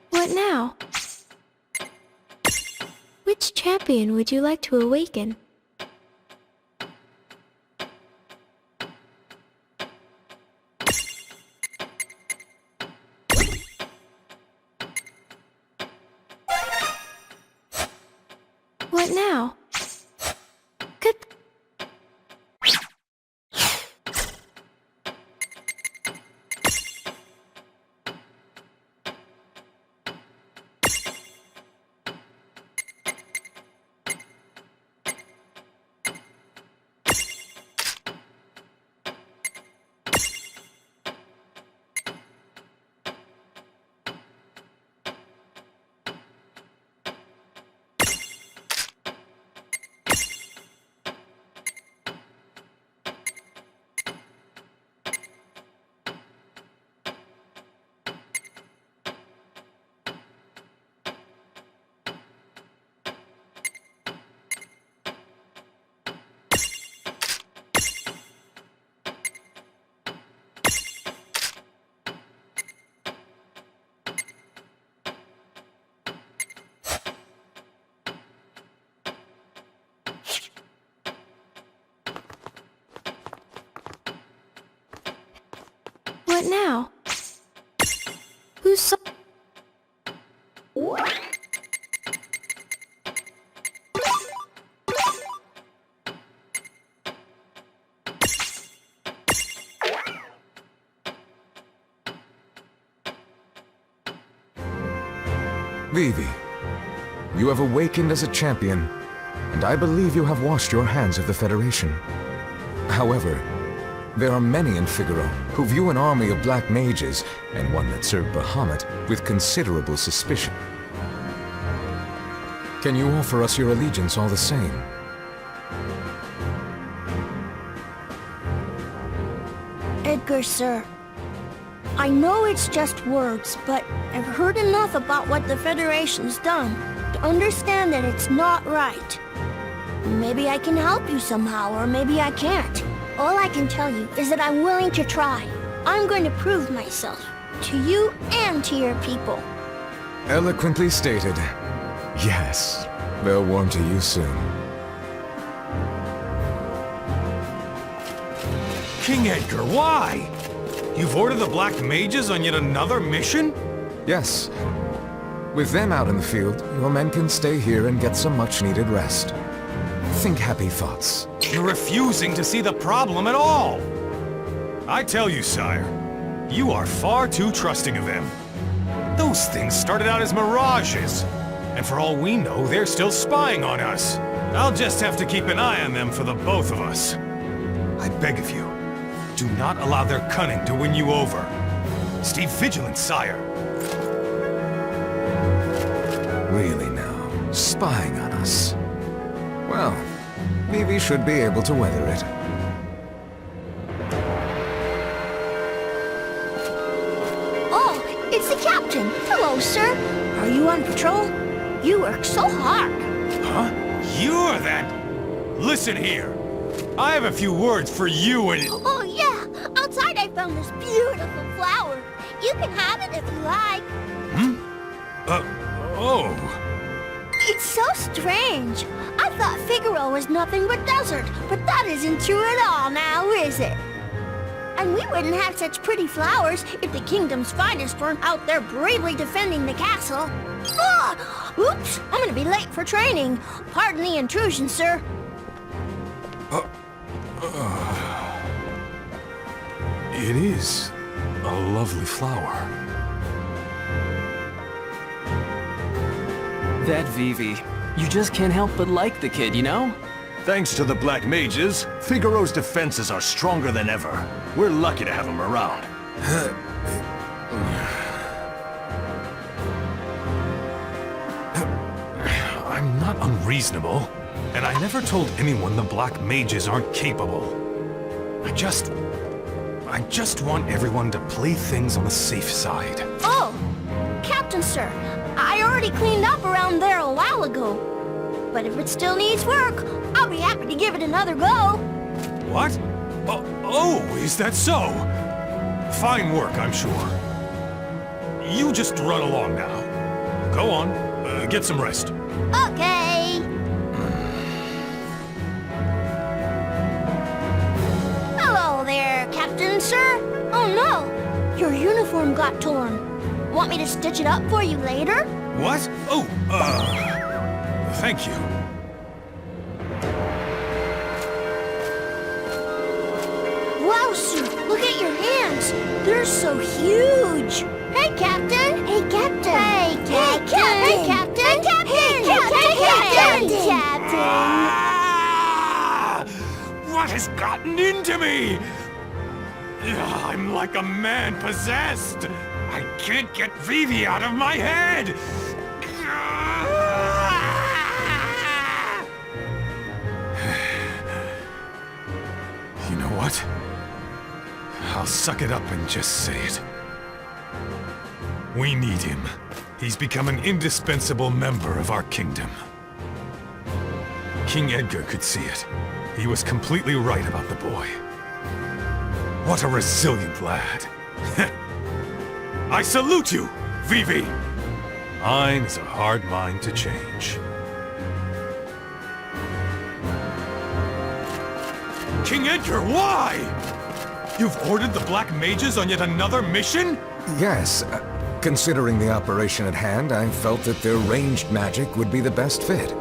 What now? Which champion would you like to awaken? What now? Good. What now? Who's so... Vivi, you have awakened as a champion, and I believe you have washed your hands of the Federation. However, there are many in Figaro who view an army of black mages, and one that served Bahamut, with considerable suspicion. Can you offer us your allegiance all the same? Edgar, sir. I know it's just words, but I've heard enough about what the Federation's done to understand that it's not right. Maybe I can help you somehow, or maybe I can't. All I can tell you is that I'm willing to try. I'm going to prove myself, to you and to your people. Eloquently stated. Yes, they'll warm to you soon. King Edgar, why? You've ordered the Black Mages on yet another mission? Yes. With them out in the field, your men can stay here and get some much-needed rest. Think happy thoughts. You're refusing to see the problem at all! I tell you, sire, you are far too trusting of them. Those things started out as mirages, and for all we know, they're still spying on us. I'll just have to keep an eye on them for the both of us. I beg of you, do not allow their cunning to win you over. Stay vigilant, sire. Really now, spying on us. Well, Vivi should be able to weather it. Oh, it's the captain. Hello, sir. Are you on patrol? You work so hard. Huh? You're that... Listen here. I have a few words for you and... Oh, yeah. Outside I found this beautiful flower. You can have it if you like. Oh. It's so strange. I thought Figaro was nothing but desert, but that isn't true at all now, is it? And we wouldn't have such pretty flowers if the kingdom's finest weren't out there bravely defending the castle. Ah! Oops! I'm gonna be late for training. Pardon the intrusion, sir. It is a lovely flower. That Vivi. You just can't help but like the kid, you know? Thanks to the Black Mages, Figaro's defenses are stronger than ever. We're lucky to have him around. I'm not unreasonable. And I never told anyone the Black Mages aren't capable. I just want everyone to play things on the safe side. Oh, Captain Sir, I already cleaned up around there a while ago. But if it still needs work, I'll be happy to give it another go. What? Oh, is that so? Fine work, I'm sure. You just run along now. Go on, get some rest. Okay. Hello there, Captain Sir. Oh no, your uniform got torn. Want me to stitch it up for you later? What? Oh, thank you. Wow, sir, look at your hands. They're so huge. Hey, Captain. Hey, Captain. Hey, Captain. Hey, Captain. Hey, Captain. Hey, Captain. Hey, Captain. Ah! What has gotten into me? I'm like a man possessed. I can't get Vivi out of my head. You know what? I'll suck it up and just say it. We need him. He's become an indispensable member of our kingdom. King Edgar could see it. He was completely right about the boy. What a resilient lad. I salute you, Vivi! Mine is a hard mind to change. King Edgar, why? You've ordered the Black Mages on yet another mission? Yes, considering the operation at hand, I felt that their ranged magic would be the best fit.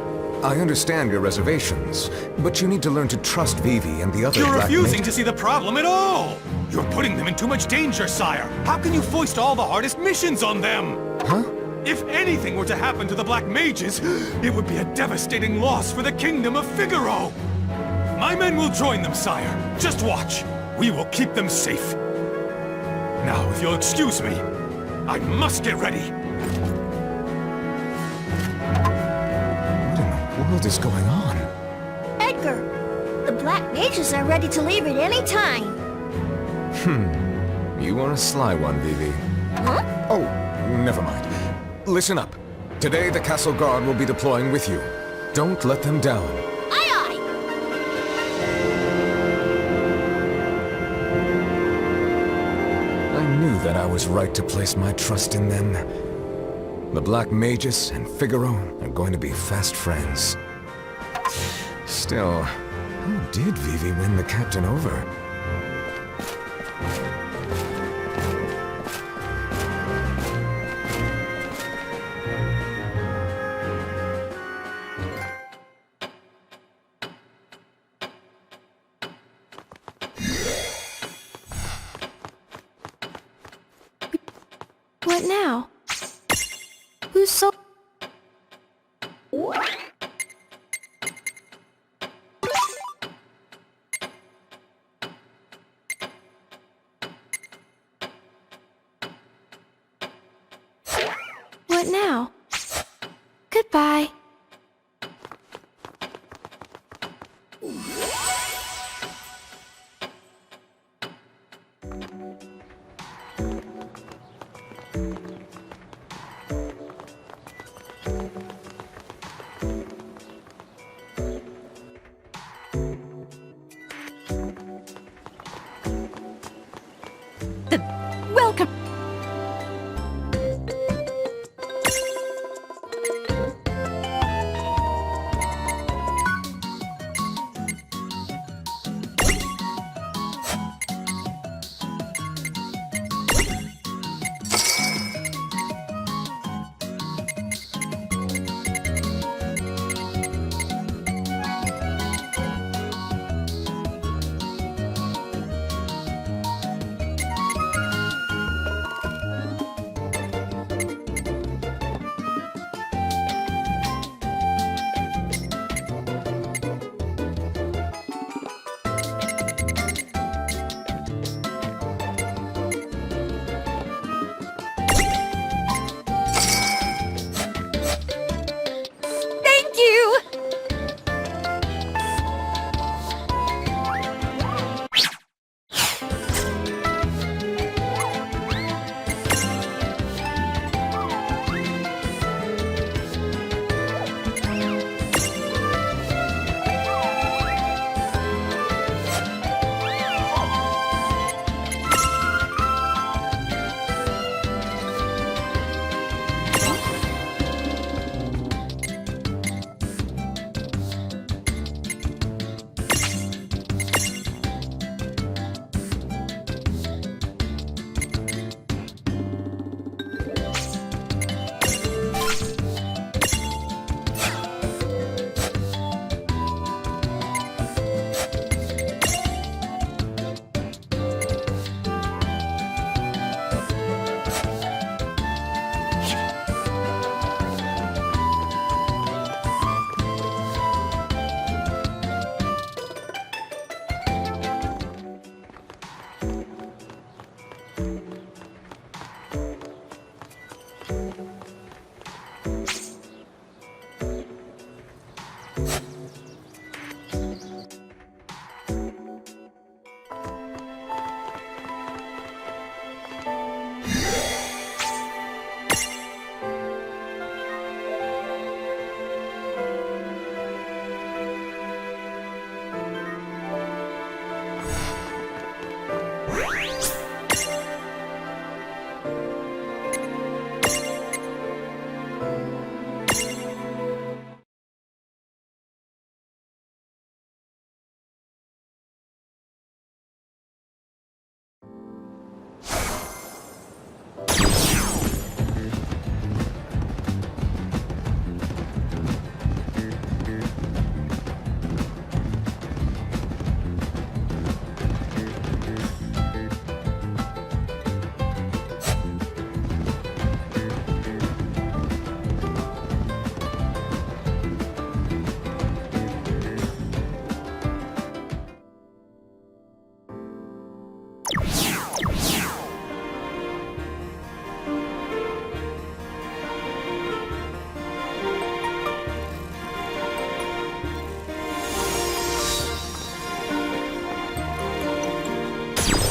I understand your reservations, but you need to learn to trust Vivi and the other You're Black refusing Mages. to see the problem at all! You're putting them in too much danger, sire! How can you foist all the hardest missions on them? Huh? If anything were to happen to the Black Mages, it would be a devastating loss for the kingdom of Figaro! My men will join them, sire. Just watch. We will keep them safe. Now, if you'll excuse me, I must get ready. What is going on? Edgar, the Black Mages are ready to leave at any time. You are a sly one, Vivi. Huh? Oh, never mind. Listen up. Today, the Castle Guard will be deploying with you. Don't let them down. Aye, I knew that I was right to place my trust in them. The Black Mages and Figaro are going to be fast friends. Still, how did Vivi win the captain over? What now? Who's so... What now? Goodbye. Welcome.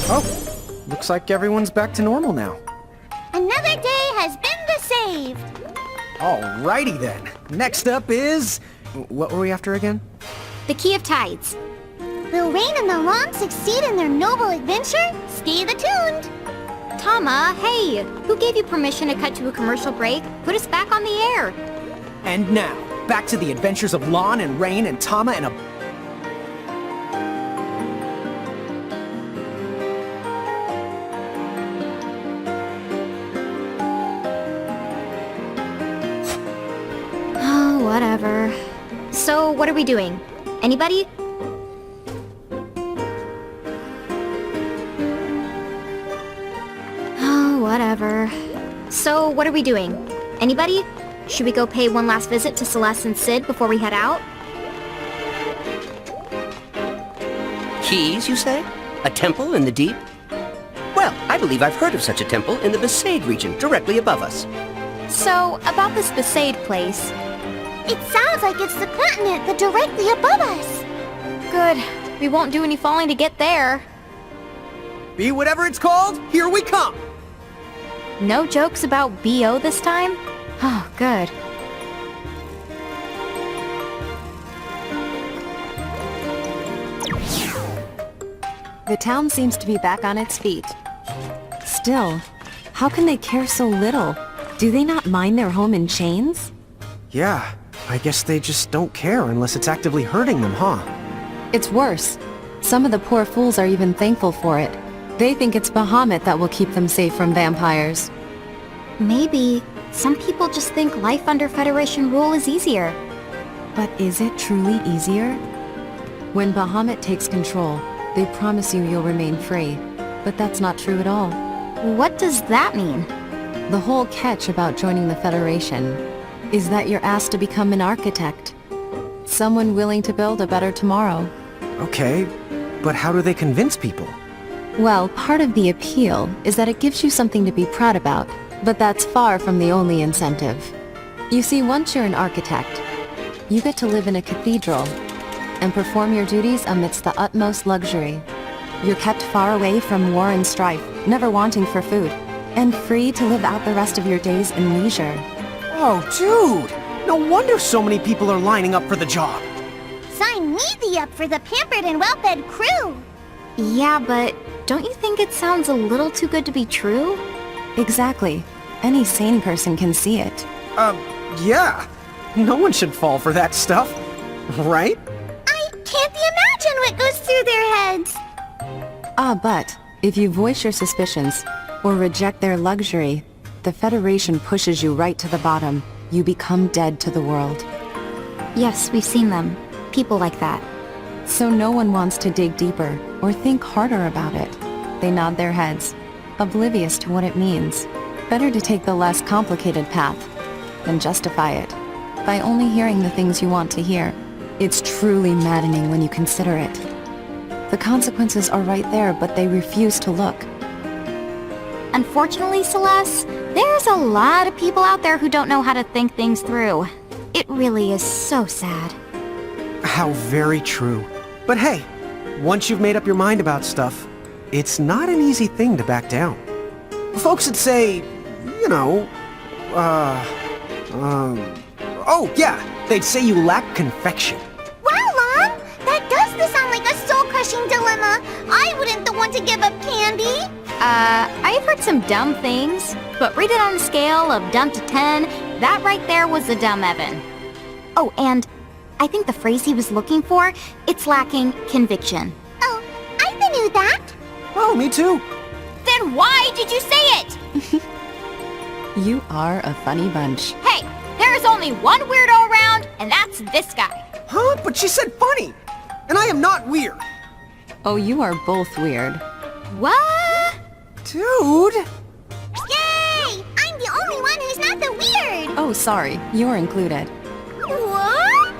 Oh, looks like everyone's back to normal now. Another day has been saved. Alrighty then. Next up is... What were we after again? The Key of Tides. Will Reynn and the Lann succeed in their noble adventure? Stay tuned. Tama, hey! Who gave you permission to cut to a commercial break? Put us back on the air. And now, back to the adventures of Lann and Reynn and Tama and a... Oh, whatever. So, what are we doing? Anybody? Oh, whatever. So, what are we doing? Anybody? Should we go pay one last visit to Celeste and Sid before we head out? Keys, you say? A temple in the deep? Well, I believe I've heard of such a temple in the Besaid region, directly above us. So, about this Besaid place. It sounds like it's the continent that directly above us. Good. We won't do any falling to get there. Be whatever it's called, here we come! No jokes about BO this time? Oh, good. The town seems to be back on its feet. Still, how can they care so little? Do they not mind their home in chains? Yeah, I guess they just don't care unless it's actively hurting them, huh? It's worse. Some of the poor fools are even thankful for it. They think it's Bahamut that will keep them safe from vampires. Maybe some people just think life under Federation rule is easier. But is it truly easier? When Bahamut takes control, they promise you you'll remain free. But that's not true at all. What does that mean? The whole catch about joining the Federation is that you're asked to become an architect. Someone willing to build a better tomorrow. Okay, but how do they convince people? Well, part of the appeal is that it gives you something to be proud about, but that's far from the only incentive. You see, once you're an architect, you get to live in a cathedral and perform your duties amidst the utmost luxury. You're kept far away from war and strife, never wanting for food, and free to live out the rest of your days in leisure. Oh, dude! No wonder so many people are lining up for the job! Sign me thee up for the pampered and well-fed crew. Yeah, but don't you think it sounds a little too good to be true? Exactly. Any sane person can see it. Yeah. No one should fall for that stuff, right? I can't imagine what goes through their heads. But if you voice your suspicions, or reject their luxury, the Federation pushes you right to the bottom. You become dead to the world. Yes, we've seen them. People like that. So no one wants to dig deeper, or think harder about it. They nod their heads, oblivious to what it means. Better to take the less complicated path, than justify it, by only hearing the things you want to hear. It's truly maddening when you consider it. The consequences are right there, but they refuse to look. Unfortunately, Celeste, there's a lot of people out there who don't know how to think things through. It really is so sad. How very true. But hey, once you've made up your mind about stuff, it's not an easy thing to back down. Folks would say, you know, oh yeah, they'd say you lack confection. Wow, Lann! That does sound like a soul-crushing dilemma. I wouldn't the one to give up candy. I've heard some dumb things, but rate it on a scale of dumb to 10, that right there was a dumb Evan. Oh, and I think the phrase he was looking for, it's lacking conviction. Oh, I knew that. Oh, me too. Then why did you say it? You are a funny bunch. Hey, there's only one weirdo around, and that's this guy. Huh? But she said funny! And I am not weird! Oh, you are both weird. What? Dude! Yay! I'm the only one who's not the weird. Oh, sorry. You're included. What?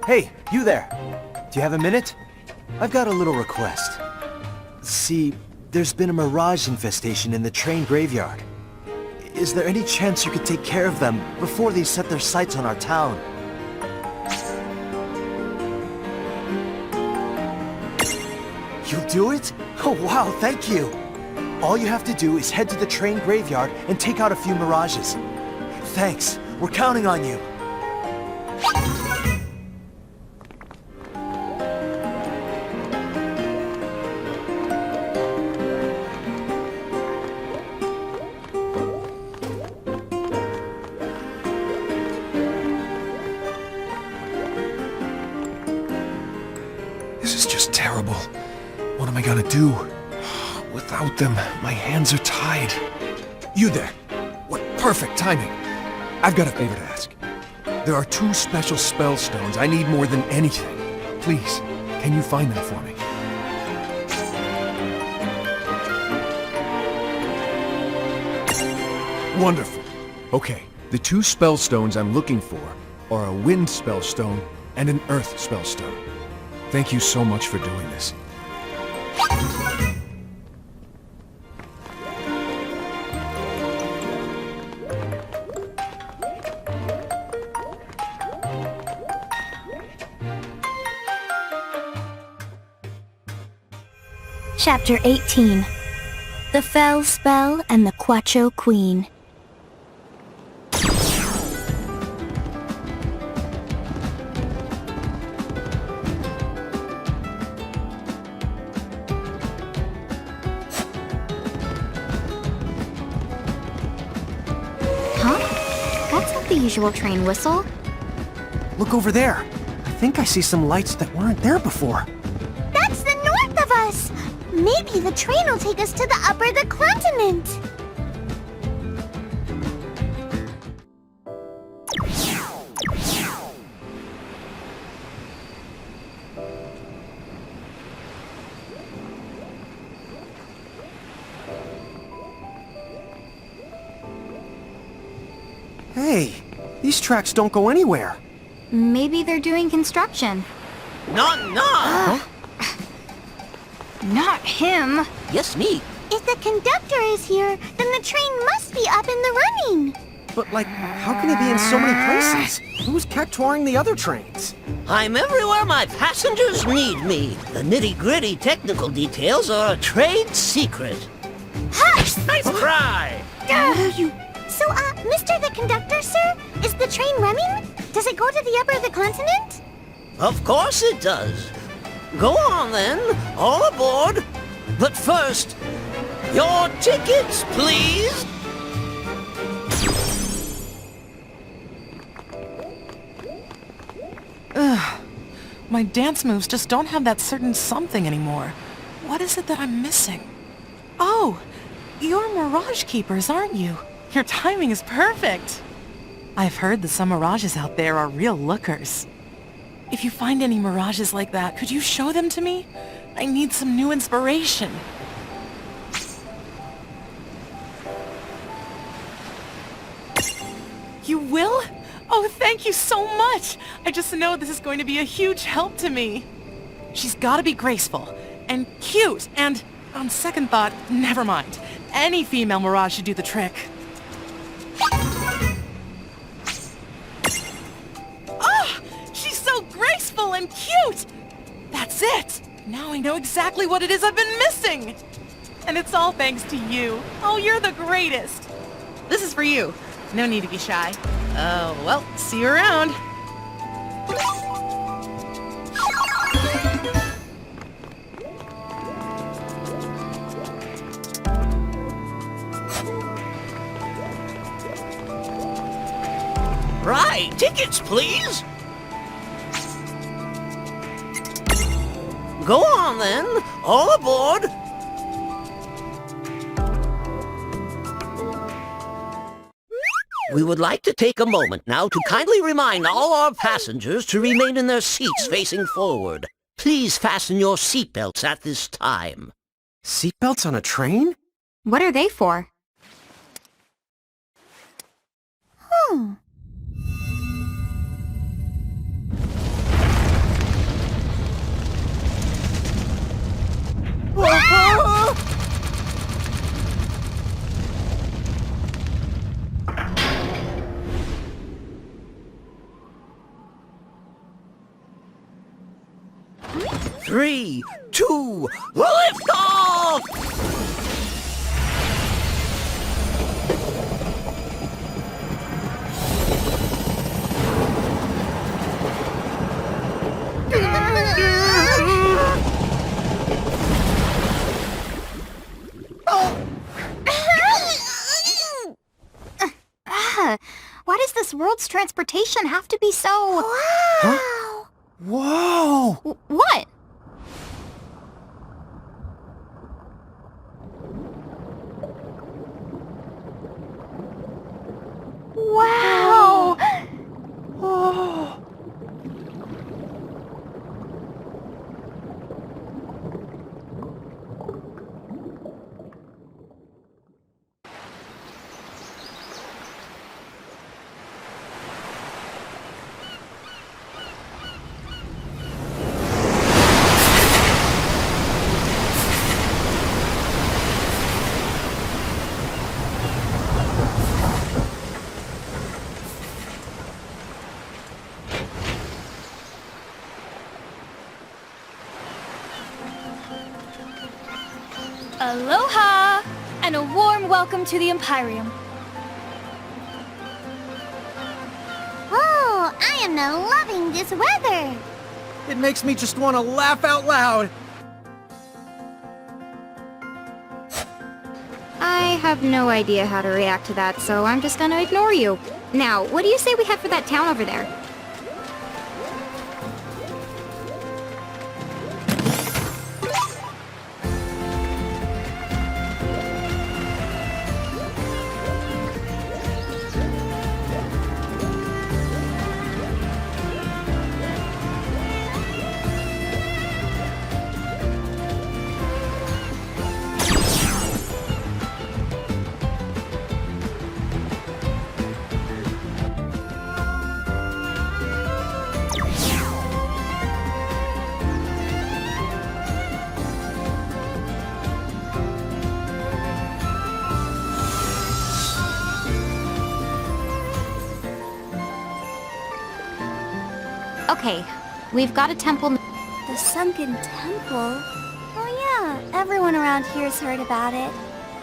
Hey, you there! Do you have a minute? I've got a little request. See, there's been a mirage infestation in the train graveyard. Is there any chance you could take care of them before they set their sights on our town? You'll do it? Oh wow, thank you! All you have to do is head to the train graveyard and take out a few mirages. Thanks, we're counting on you. This is just terrible. What am I gonna do? Without them, my hands are tied. You there! What perfect timing! I've got a favor to ask. There are 2 special spell stones I need more than anything. Please, can you find them for me? Wonderful. Okay, the 2 spell stones I'm looking for are a wind spell stone and an earth spell stone. Thank you so much for doing this. Chapter 18. The Fell Spell and the Quacho Queen. That's not the usual train whistle. Look over there. I think I see some lights that weren't there before. That's the north of us! Maybe the train will take us to the upper the continent! Hey, these tracks don't go anywhere. Maybe they're doing construction. No! Not him. Yes, me. If the conductor is here, then the train must be up in the running. But, like, how can he be in so many places? Who's touring the other trains? I'm everywhere my passengers need me. The nitty-gritty technical details are a trade secret. Hush! Nice try! So, Mr. the Conductor, sir? Is the train running? Does it go to the upper the continent? Of course it does. Go on then, all aboard. But first, your tickets, please. My dance moves just don't have that certain something anymore. What is it that I'm missing? Oh, you're Mirage Keepers, aren't you? Your timing is perfect. I've heard that some Mirages out there are real lookers. If you find any Mirages like that, could you show them to me? I need some new inspiration. You will? Oh, thank you so much! I just know this is going to be a huge help to me. She's gotta be graceful, and cute, and, on second thought, never mind. Any female Mirage should do the trick. Ah! She's so graceful and cute! That's it! Now I know exactly what it is I've been missing! And it's all thanks to you. Oh, you're the greatest! This is for you. No need to be shy. Oh, well, see you around. Right, tickets, please. Go on then, all aboard. We would like to take a moment now to kindly remind all our passengers to remain in their seats facing forward. Please fasten your seatbelts at this time. Seatbelts on a train? What are they for? 2, lift off! Why does this world's transportation have to be so... Huh? Whoa! What? Wow! Oh. Aloha! And a warm welcome to the Empyreum. Oh, I am now loving this weather. It makes me just want to laugh out loud. I have no idea how to react to that, so I'm just gonna ignore you. Now, what do you say we head for that town over there? Okay, we've got a temple... The sunken temple? Oh yeah, everyone around here's heard about it.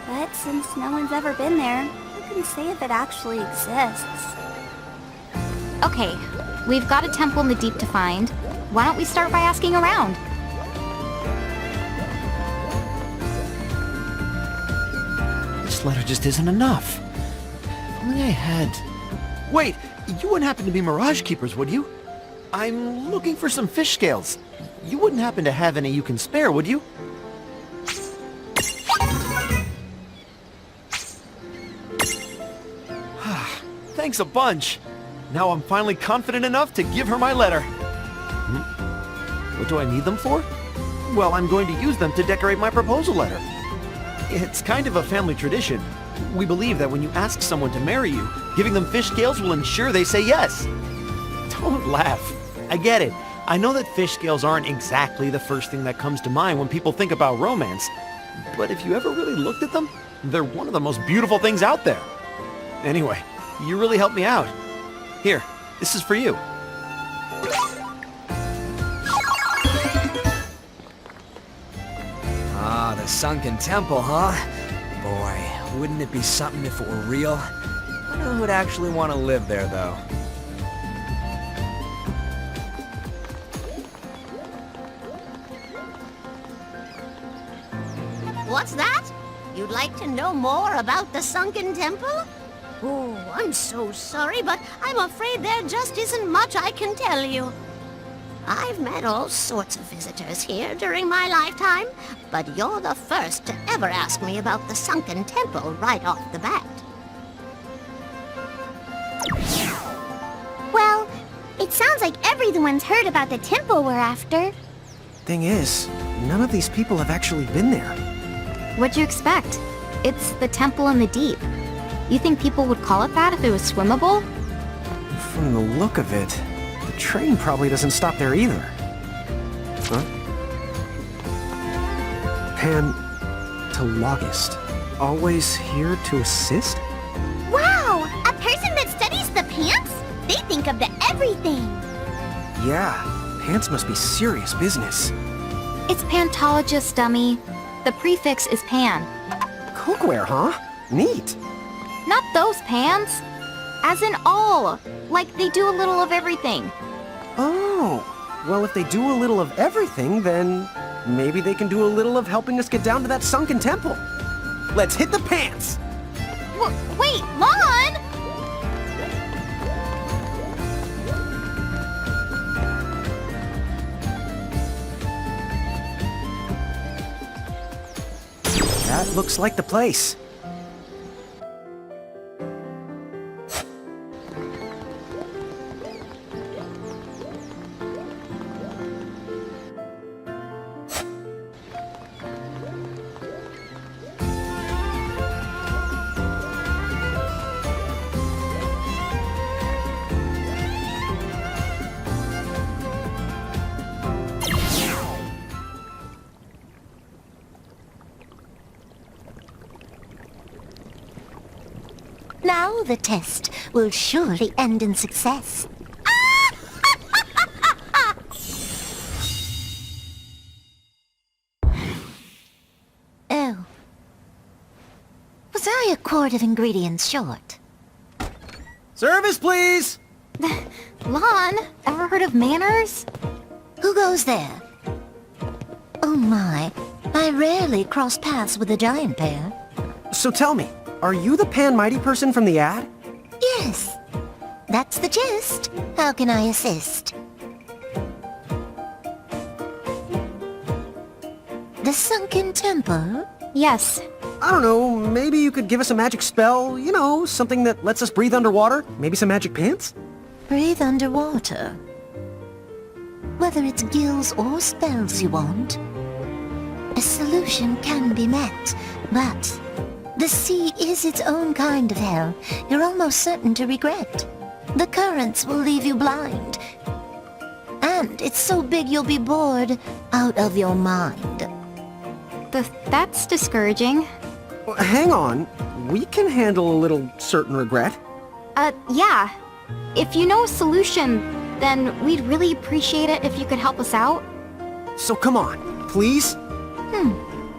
But since no one's ever been there, who can say if it actually exists? Okay, we've got a temple in the deep to find. Why don't we start by asking around? This letter just isn't enough. If only I had... Wait, you wouldn't happen to be Mirage Keepers, would you? I'm looking for some fish scales. You wouldn't happen to have any you can spare, would you? Thanks a bunch. Now I'm finally confident enough to give her my letter. What do I need them for? Well, I'm going to use them to decorate my proposal letter. It's kind of a family tradition. We believe that when you ask someone to marry you, giving them fish scales will ensure they say yes. Don't laugh. I get it. I know that fish scales aren't exactly the first thing that comes to mind when people think about romance. But if you ever really looked at them, they're one of the most beautiful things out there. Anyway, you really helped me out. Here, this is for you. Ah, the sunken temple, huh? Boy, wouldn't it be something if it were real? I wonder who would actually want to live there, though. What's that? You'd like to know more about the sunken temple? Oh, I'm so sorry, but I'm afraid there just isn't much I can tell you. I've met all sorts of visitors here during my lifetime, but you're the first to ever ask me about the sunken temple right off the bat. Well, it sounds like everyone's heard about the temple we're after. Thing is, none of these people have actually been there. What'd you expect? It's the temple in the deep. You think people would call it that if it was swimmable? From the look of it, the train probably doesn't stop there either. Huh? Pantologist. Always here to assist? Wow! A person that studies the pants? They think of the everything. Yeah, pants must be serious business. It's pantologist, dummy. The prefix is pan. Cookware, huh? Neat. Not those pans. As in all. Like they do a little of everything. Oh. Well, if they do a little of everything, then maybe they can do a little of helping us get down to that sunken temple. Let's hit the pants! Wait, Lann! That looks like the place. Now the test will surely end in success. Oh. Was I a quart of ingredients short? Service, please! Lann, ever heard of manners? Who goes there? Oh my, I rarely cross paths with a giant pair. So tell me, are you the Pan Mighty person from the ad? Yes, that's the gist. How can I assist? The sunken temple? Yes. I don't know, maybe you could give us a magic spell, you know, something that lets us breathe underwater? Maybe some magic pants? Breathe underwater. Whether it's gills or spells you want, a solution can be met, but the sea is its own kind of hell you're almost certain to regret. The currents will leave you blind, and it's so big you'll be bored out of your mind. That's discouraging. Hang on, we can handle a little certain regret. Yeah. If you know a solution, then we'd really appreciate it if you could help us out. So come on, please?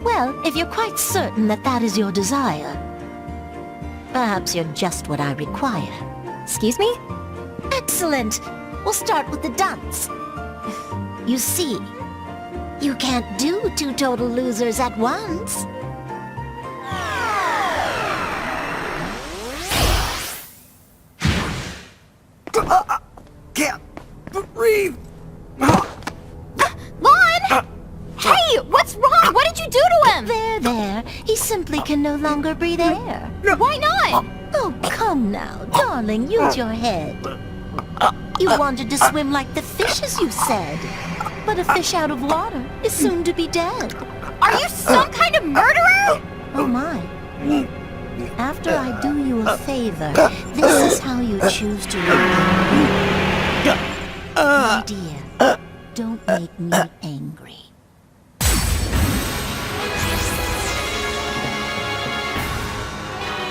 Well, if you're quite certain that that is your desire, perhaps you're just what I require. Excuse me? Excellent! We'll start with the dunce. You see, you can't do two total losers at once. Can't breathe! Lann! Hey, what's wrong? What did you do to him? There. He simply can no longer breathe air. Why not? Oh, come now. Darling, use your head. You wanted to swim like the fishes, you said. But a fish out of water is soon to be dead. Are you some kind of murderer? Oh, my. After I do you a favor, this is how you choose to repay. My dear, don't make me angry.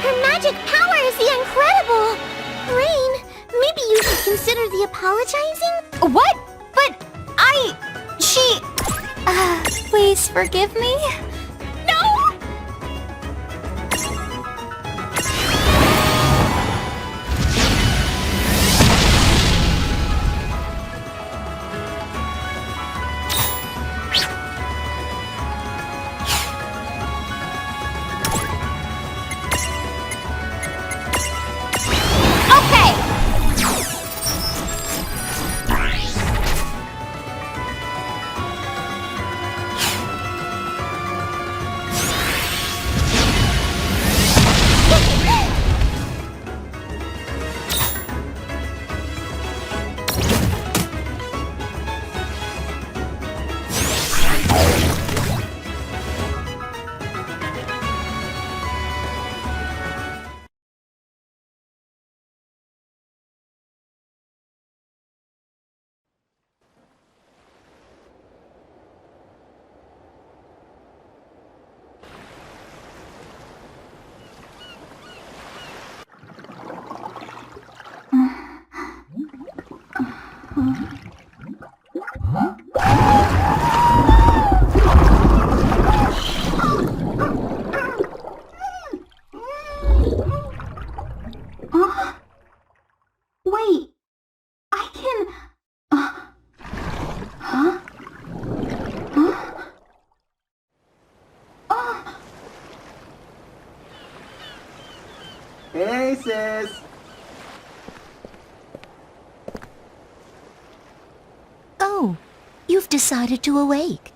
Her magic power is the incredible! Reynn, maybe you should consider the apologizing? What? But she... please forgive me? No! Hey, sis. Oh, you've decided to awake.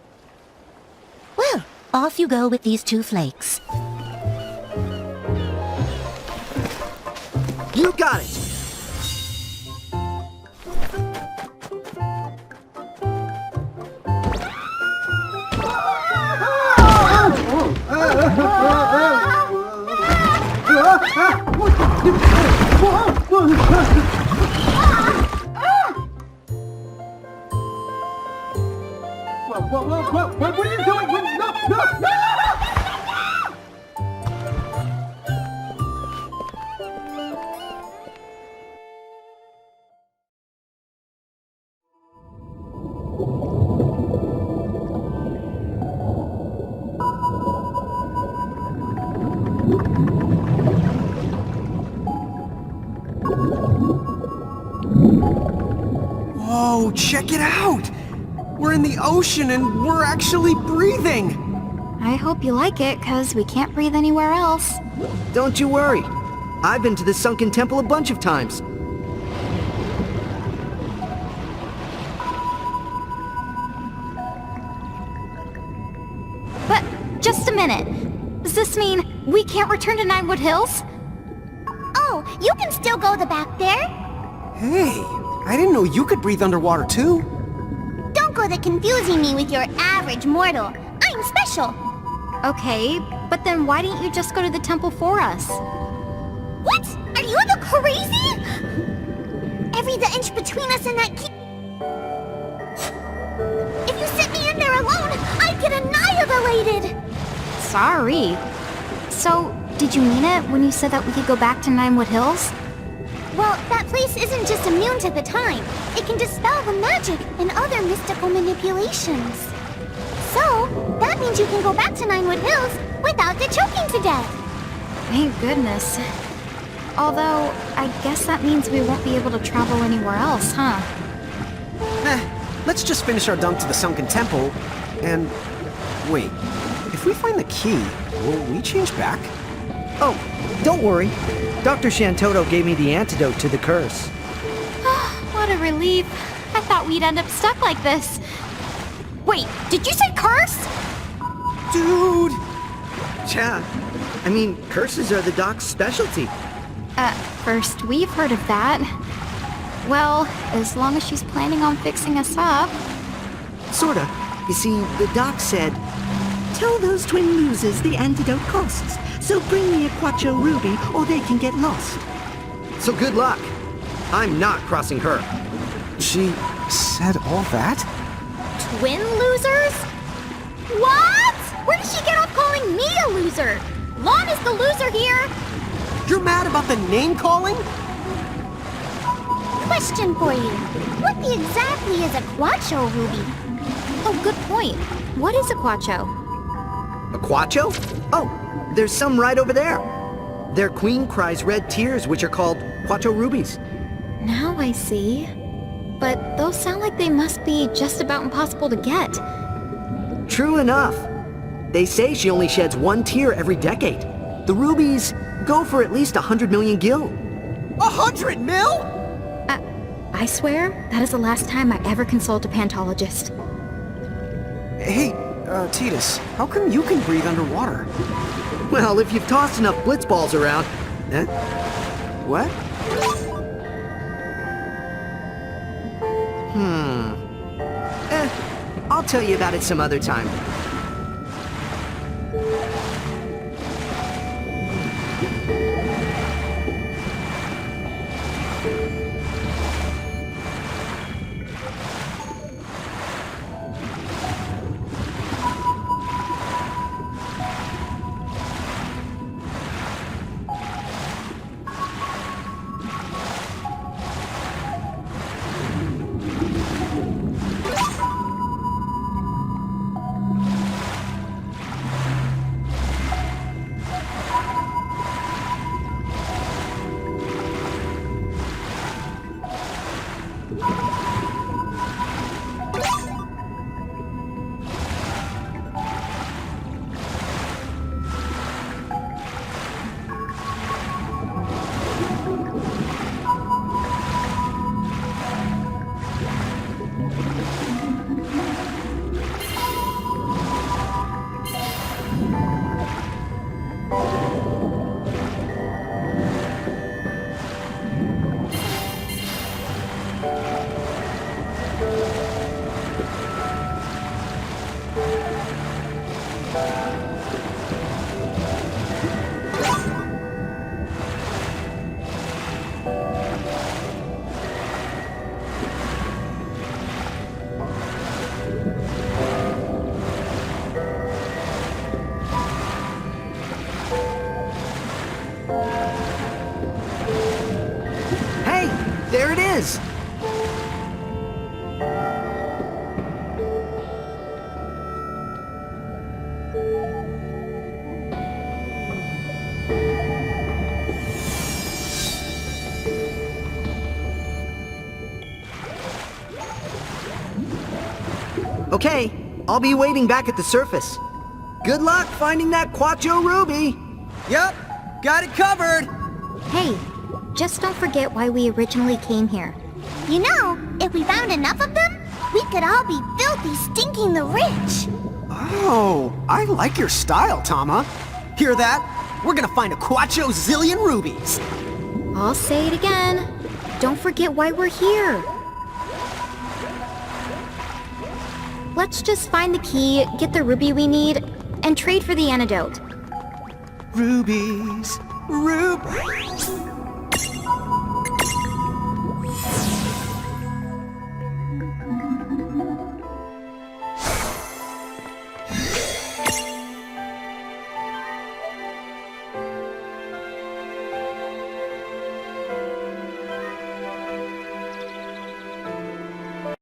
Well, off you go with these 2 flakes. You got it. What are you doing? No! Whoa, check it out! We're in the ocean and we're actually breathing! I hope you like it, cause we can't breathe anywhere else. Don't you worry. I've been to the sunken temple a bunch of times. But, just a minute. Does this mean we can't return to Ninewood Hills? Oh, you can still go the back there. Hey, I didn't know you could breathe underwater too. Don't go confusing me with your average mortal. I'm special. Okay, but then why didn't you just go to the temple for us? What? Are you the crazy? Every the inch between us and that key... If you sit me in there alone, I'd get annihilated! Sorry. So, did you mean it when you said that we could go back to Ninewood Hills? Well, that place isn't just immune to the time. It can dispel the magic and other mystical manipulations. So, that means you can go back to Ninewood Hills without the choking to death. Thank goodness. Although, I guess that means we won't be able to travel anywhere else, huh? Let's just finish our dump to the sunken temple, and... Wait, if we find the key, will we change back? Oh, don't worry. Dr. Shantoto gave me the antidote to the curse. What a relief. I thought we'd end up stuck like this. Wait, did you say curse? Dude! Yeah, I mean, curses are the doc's specialty. First, we've heard of that. Well, as long as she's planning on fixing us up. Sorta. You see, the doc said, "Tell those twin losers the antidote costs, so bring me a Quacho ruby or they can get lost." So good luck. I'm not crossing her. She said all that? Twin losers? What? Where did she get off calling me a loser? Lann is the loser here. You're mad about the name calling? Question for you. What exactly is a Quacho ruby? Oh, good point. What is a Quacho? A Quacho? Oh, there's some right over there. Their queen cries red tears, which are called Quacho rubies. Now I see. But those sound like they must be just about impossible to get. True enough. They say she only sheds 1 tear every decade. The rubies go for at least 100 million gil. 100 mil? I swear, that is the last time I ever consult a pantologist. Hey, Titus, how come you can breathe underwater? Well, if you've tossed enough blitz balls around... What? I'll tell you about it some other time. is! Okay, I'll be waiting back at the surface. Good luck finding that Quacho ruby! Yep, got it covered! Hey, just don't forget why we originally came here. You know, if we found enough of them, we could all be filthy, stinking the rich. Oh, I like your style, Tama. Hear that? We're gonna find a Quacho zillion rubies. I'll say it again. Don't forget why we're here. Let's just find the key, get the ruby we need, and trade for the antidote. Rubies, rubies.